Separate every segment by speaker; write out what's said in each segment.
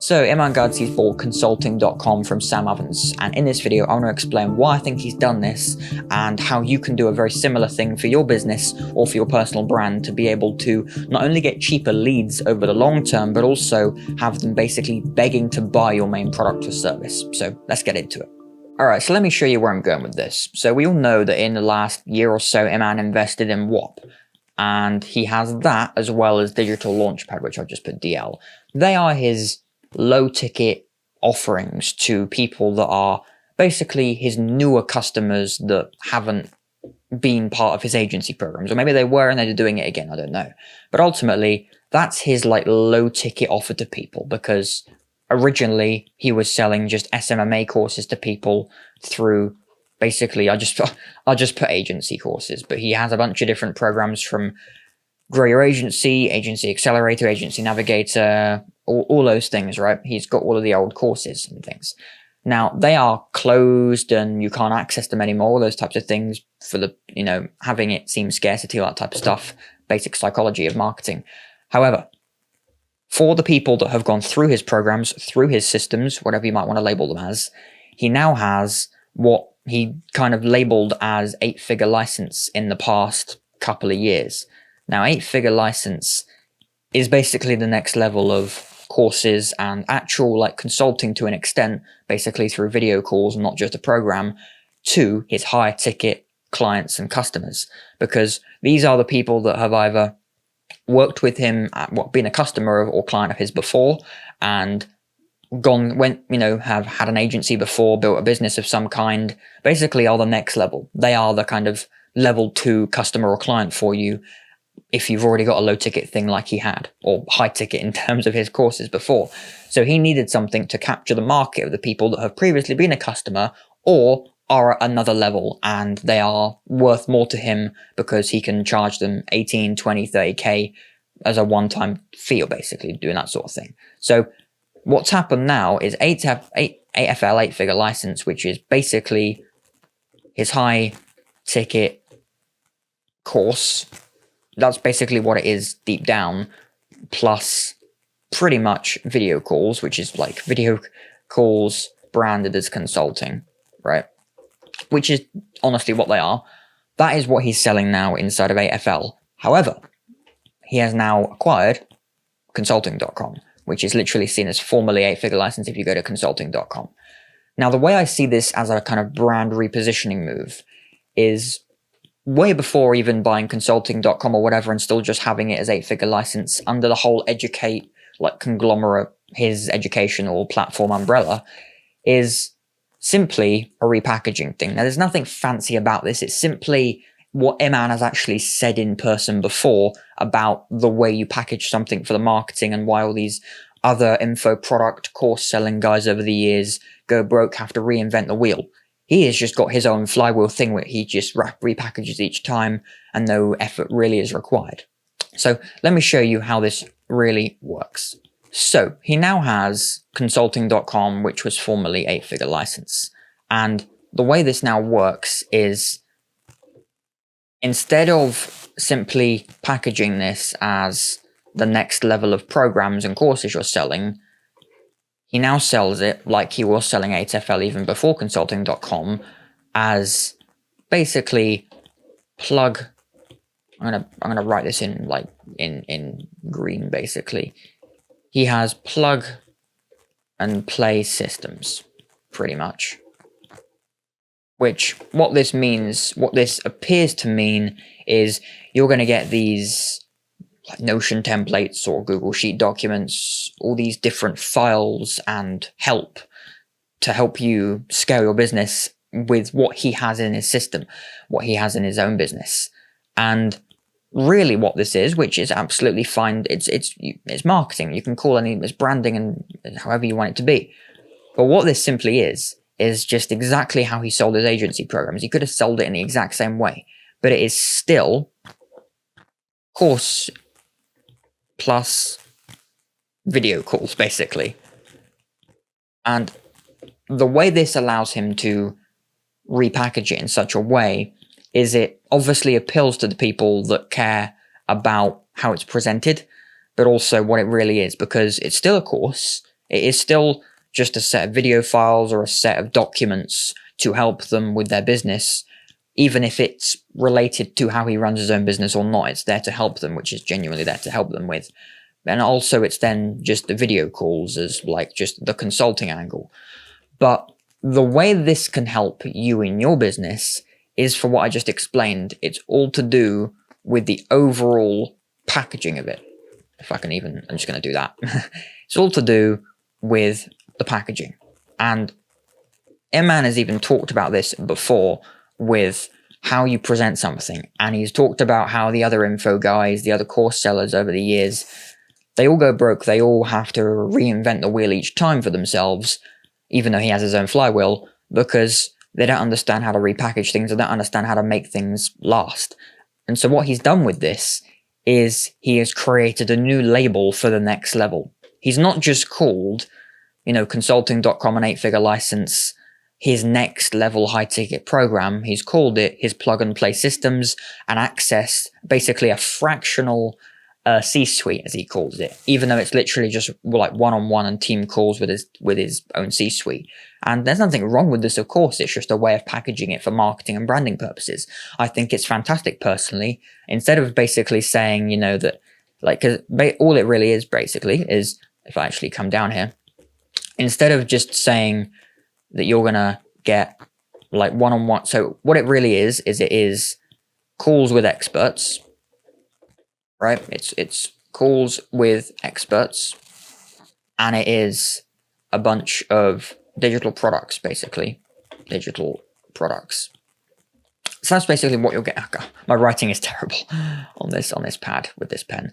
Speaker 1: So Iman Gadzhi's bought consulting.com from Sam Ovens, and in this video I want to explain why I think he's done this and how you can do a very similar thing for your business or for your personal brand to be able to not only get cheaper leads over the long term, but also have them basically begging to buy your main product or service. So let's get into it. Alright, so let me show you where I'm going with this. So we all know that in the last year or so, Iman invested in WAP. And he has that as well as Digital Launchpad, which I've just put DL. They are his low-ticket offerings to people that are basically his newer customers that haven't been part of his agency programs. Or maybe they were and they're doing it again, I don't know. But ultimately, that's his like low-ticket offer to people, because originally he was selling just SMMA courses to people through basically, I'll just put agency courses, but he has a bunch of different programs from Grow Your Agency, Agency Accelerator, Agency Navigator, all those things, right? He's got all of the old courses and things. Now, they are closed and you can't access them anymore, those types of things for the, having it seem scarcity, all that type of stuff, basic psychology of marketing. However, for the people that have gone through his programs, through his systems, whatever you might want to label them as, he now has what he kind of labeled as 8-figure license in the past couple of years. Now, 8-figure license is basically the next level of courses and actual like consulting to an extent, basically through video calls and not just a program, to his higher ticket clients and customers, because these are the people that have either worked with him at been a customer or client of his before and have had an agency before, built a business of some kind, basically are the next level. They are the kind of level 2 customer or client for you if you've already got a low ticket thing like he had, or high ticket in terms of his courses before. So he needed something to capture the market of the people that have previously been a customer or are at another level and they are worth more to him because he can charge them 18, 20, 30K as a one-time fee, or basically doing that sort of thing. So what's happened now is 8FL, 8-figure license, which is basically his high ticket course. That's basically what it is deep down, plus pretty much video calls, which is like video calls branded as consulting, right? Which is honestly what they are. That is what he's selling now inside of 8FL. However, he has now acquired consulting.com, which is literally seen as formerly 8-figure license if you go to consulting.com. Now, the way I see this as a kind of brand repositioning move is way before even buying consulting.com or whatever and still just having it as 8-figure license under the whole Educate, like conglomerate, his educational platform umbrella, is simply a repackaging thing. Now, there's nothing fancy about this. It's simply what Iman has actually said in person before about the way you package something for the marketing and why all these other info product course selling guys over the years go broke, have to reinvent the wheel. He has just got his own flywheel thing where he just repackages each time and no effort really is required. So let me show you how this really works. So he now has consulting.com, which was formerly 8-figure license. And the way this now works is, instead of simply packaging this as the next level of programs and courses you're selling, he now sells it like he was selling 8FL even before consulting.com as basically plug. I'm gonna write this in like in green basically. He has plug and play systems, pretty much. Which, what this means, what this appears to mean, is you're going to get these like Notion templates or Google Sheet documents, all these different files and help to help you scale your business with what he has in his system, what he has in his own business. And really what this is, which is absolutely fine, it's marketing. You can call it's branding and however you want it to be. But what this simply is just exactly how he sold his agency programs. He could have sold it in the exact same way, but it is still course plus video calls, basically. And the way this allows him to repackage it in such a way is it obviously appeals to the people that care about how it's presented, but also what it really is, because it's still a course. It is still just a set of video files or a set of documents to help them with their business, even if it's related to how he runs his own business or not. It's there to help them, which is genuinely there to help them with. And also it's then just the video calls as like just the consulting angle. But the way this can help you in your business is for what I just explained. It's all to do with the overall packaging of it. If I can even, I'm just going to do that. It's all to do with the packaging. And Iman has even talked about this before with how you present something. And he's talked about how the other info guys, the other course sellers over the years, they all go broke. They all have to reinvent the wheel each time for themselves, even though he has his own flywheel, because they don't understand how to repackage things. They don't understand how to make things last. And so what he's done with this is he has created a new label for the next level. He's not just called, consulting.com, an 8-figure license, his next level high ticket program. He's called it his plug and play systems and access, basically a fractional C-suite, as he calls it, even though it's literally just like one-on-one and team calls with his own C-suite. And there's nothing wrong with this, of course. It's just a way of packaging it for marketing and branding purposes. I think it's fantastic personally. Instead of basically saying, that, like, because all it really is basically is, if I actually come down here, instead of just saying that you're gonna get like one-on-one. So what it really is it is calls with experts. Right? It's calls with experts, and it is a bunch of digital products, basically. Digital products. So that's basically what you'll get. Oh God, my writing is terrible on this pad with this pen.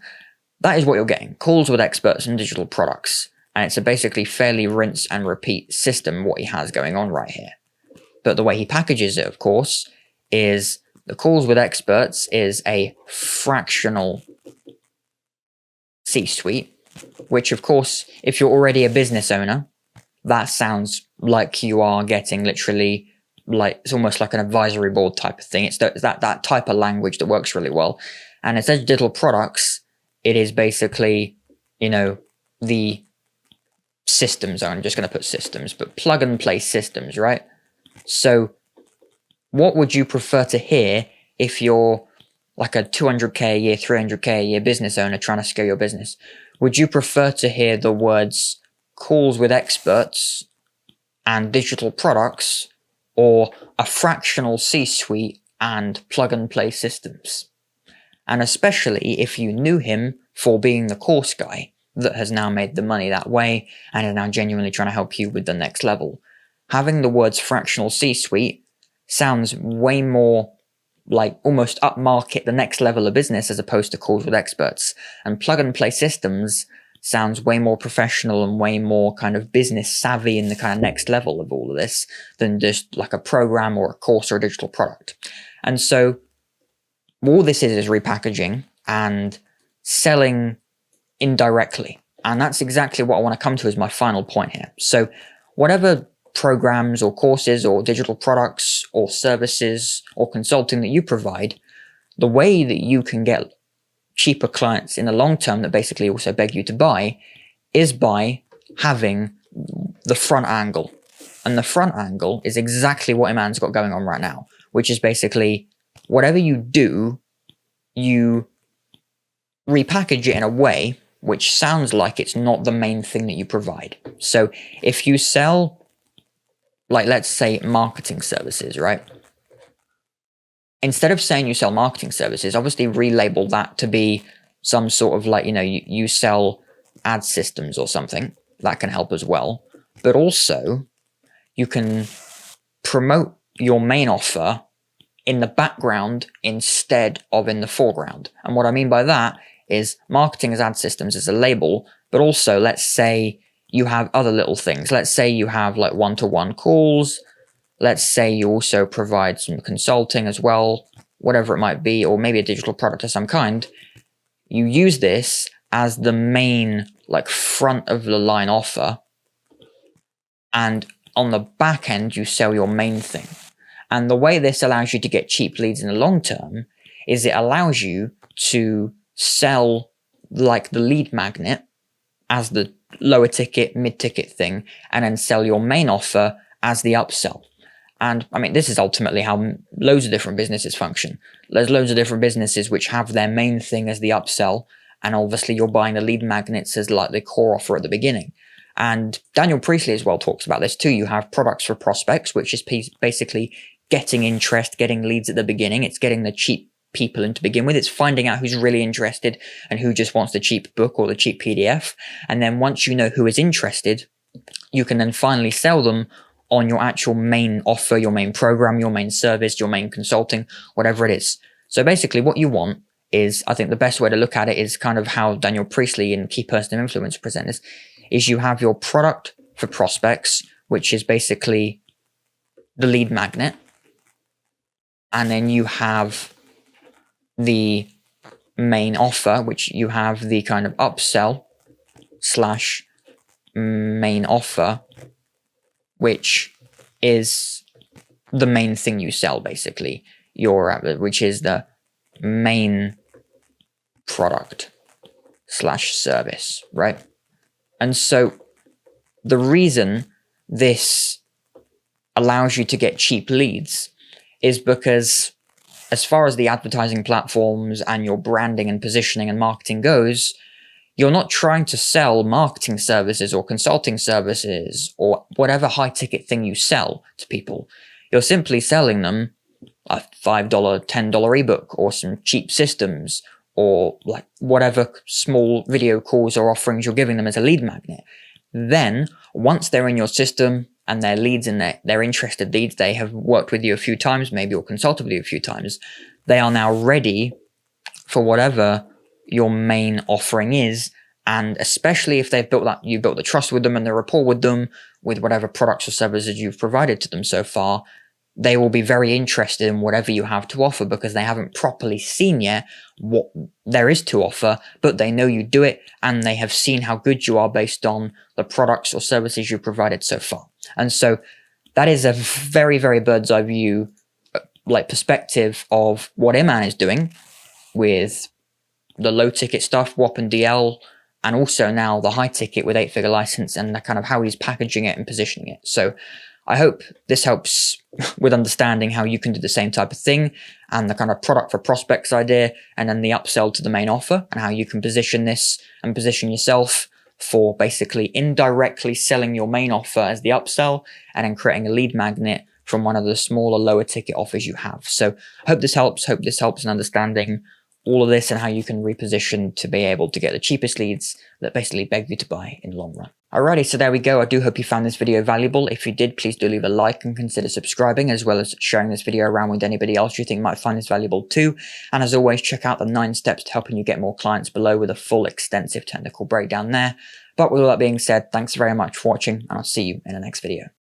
Speaker 1: That is what you're getting. Calls with experts and digital products. And it's a basically fairly rinse and repeat system, what he has going on right here. But the way he packages it, of course, is the calls with experts is a fractional C-suite, which of course, if you're already a business owner, that sounds like you are getting literally like, it's almost like an advisory board type of thing. It's that type of language that works really well. And instead of digital products, it is basically, the systems. I'm just going to put systems, but plug and play systems, right? So what would you prefer to hear if you're like a 200K a year, 300K a year business owner trying to scale your business? Would you prefer to hear the words calls with experts and digital products, or a fractional C-suite and plug and play systems? And especially if you knew him for being the course guy that has now made the money that way and is now genuinely trying to help you with the next level. Having the words fractional C-suite sounds way more like almost upmarket, the next level of business, as opposed to calls with experts. And plug and play systems sounds way more professional and way more kind of business savvy in the kind of next level of all of this than just like a program or a course or a digital product. And so all this is repackaging and selling indirectly. And that's exactly what I want to come to as my final point here. So whatever programs or courses or digital products or services or consulting that you provide, the way that you can get cheaper clients in the long term that basically also beg you to buy is by having the front angle. And the front angle is exactly what Iman's got going on right now, which is basically whatever you do, you repackage it in a way which sounds like it's not the main thing that you provide. So if you sell, like, let's say marketing services, right? Instead of saying you sell marketing services, obviously relabel that to be some sort of like, you sell ad systems or something. That can help as well. But also you can promote your main offer in the background instead of in the foreground. And what I mean by that is marketing as ad systems as a label, but also let's say you have other little things. Let's say you have like one-to-one calls. Let's say you also provide some consulting as well, whatever it might be, or maybe a digital product of some kind. You use this as the main, like, front of the line offer. And on the back end, you sell your main thing. And the way this allows you to get cheap leads in the long term is it allows you to sell like the lead magnet as the lower ticket, mid-ticket thing, and then sell your main offer as the upsell. And I mean, this is ultimately how loads of different businesses function. There's loads of different businesses which have their main thing as the upsell, and obviously you're buying the lead magnets as like the core offer at the beginning. And Daniel Priestley as well talks about this too. You have products for prospects, which is basically getting interest, getting leads at the beginning. It's getting the cheap people in to begin with. It's finding out who's really interested and who just wants the cheap book or the cheap PDF. And then once you know who is interested, you can then finally sell them on your actual main offer, your main program, your main service, your main consulting, whatever it is. So basically what you want is, I think the best way to look at it is kind of how Daniel Priestley and Key Person of Influence present this, is you have your product for prospects, which is basically the lead magnet. And then you have the main offer, which you have the kind of upsell / main offer, which is the main thing you sell, basically, which is the main product / service, right? And so the reason this allows you to get cheap leads is because as far as the advertising platforms and your branding and positioning and marketing goes, you're not trying to sell marketing services or consulting services or whatever high ticket thing you sell to people. You're simply selling them a $5, $10 ebook or some cheap systems or like whatever small video calls or offerings you're giving them as a lead magnet. Then once they're in your system and they're leads and they're interested leads, they have worked with you a few times maybe or consulted with you a few times, they are now ready for whatever your main offering is. And especially if they've you built the trust with them and the rapport with them, with whatever products or services you've provided to them so far, they will be very interested in whatever you have to offer because they haven't properly seen yet what there is to offer, but they know you do it and they have seen how good you are based on the products or services you've provided so far. And so that is a very, very bird's eye view, like perspective of what Iman is doing with the low ticket stuff, WAP and DL, and also now the high ticket with 8-figure license and the kind of how he's packaging it and positioning it. So I hope this helps with understanding how you can do the same type of thing and the kind of product for prospects idea and then the upsell to the main offer and how you can position this and position yourself for basically indirectly selling your main offer as the upsell and then creating a lead magnet from one of the smaller, lower ticket offers you have. So I hope this helps. Hope this helps in understanding all of this and how you can reposition to be able to get the cheapest leads that basically beg you to buy in the long run. Alrighty, so there we go. I do hope you found this video valuable. If you did, please do leave a like and consider subscribing, as well as sharing this video around with anybody else you think might find this valuable too. And as always, check out the 9 steps to helping you get more clients below with a full extensive technical breakdown there. But with all that being said, thanks very much for watching and I'll see you in the next video.